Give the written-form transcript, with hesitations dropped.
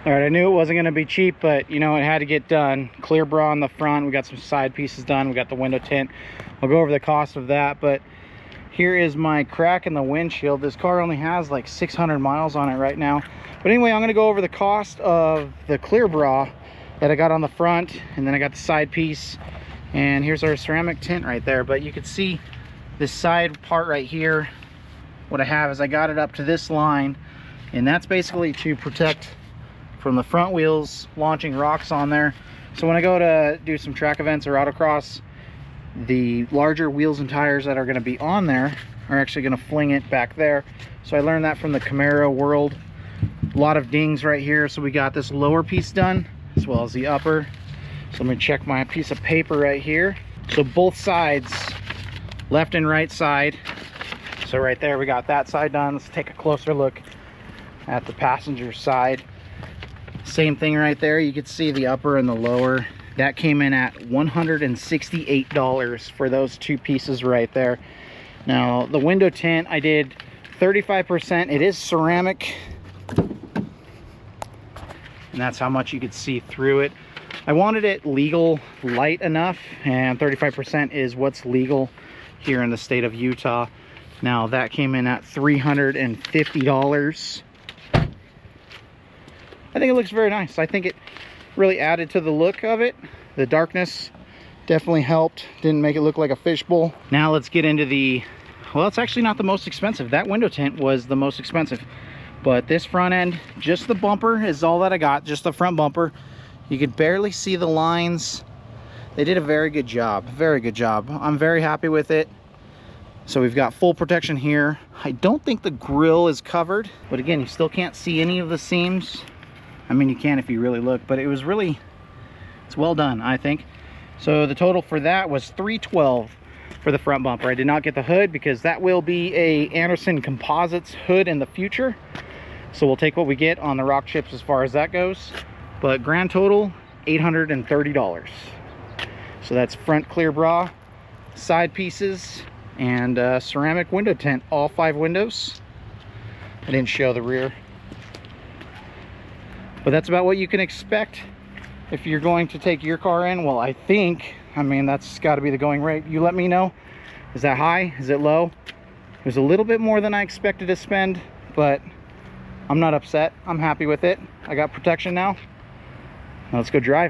All right, I knew it wasn't going to be cheap, but you know, it had to get done. ClearBra on the front, we got some side pieces done, we got the window tint. I'll go over the cost of that, but here is my crack in the windshield. This car only has like 600 miles on it right now. But anyway, I'm going to go over the cost of the ClearBra that I got on the front, and then I got the side piece, and here's our ceramic tint right there. But you can see this side part right here. What I have is I got it up to this line, and that's basically to protect from the front wheels launching rocks on there. So when I go to do some track events or autocross, the larger wheels and tires that are going to be on there are actually going to fling it back there. So I learned that from the Camaro world. A lot of dings right here. So we got this lower piece done as well as the upper. So let me check my piece of paper right here. So both sides, left and right side. So right there we got that side done. Let's take a closer look at the passenger side. Same thing right there. You can see the upper and the lower. That came in at $168 for those two pieces right there. Now the window tint, I did 35%. It is ceramic, and that's how much you could see through it. I wanted it legal light enough, and 35% is what's legal here in the state of Utah. Now that came in at $350. I think it looks very nice. I think it really added to the look of it. The darkness definitely helped, didn't make it look like a fishbowl. Now let's get into the, well, it's actually not the most expensive. That window tint was the most expensive, but this front end, just the bumper is all that I got, just the front bumper. You could barely see the lines. They did a very good job, very good job. I'm very happy with it. So we've got full protection here. I don't think the grille is covered, but again, you still can't see any of the seams. I mean, you can if you really look, but it was really, it's well done, I think. So the total for that was $312 for the front bumper. I did not get the hood because that will be a Anderson Composites hood in the future. So we'll take what we get on the rock chips as far as that goes. But grand total, $830. So that's front ClearBra, side pieces, and ceramic window tint, all 5 windows. I didn't show the rear. But that's about what you can expect if you're going to take your car in. Well, I think, I mean, that's got to be the going rate. You let me know. Is that high? Is it low? It was a little bit more than I expected to spend, but I'm not upset. I'm happy with it. I got protection now. Now let's go drive.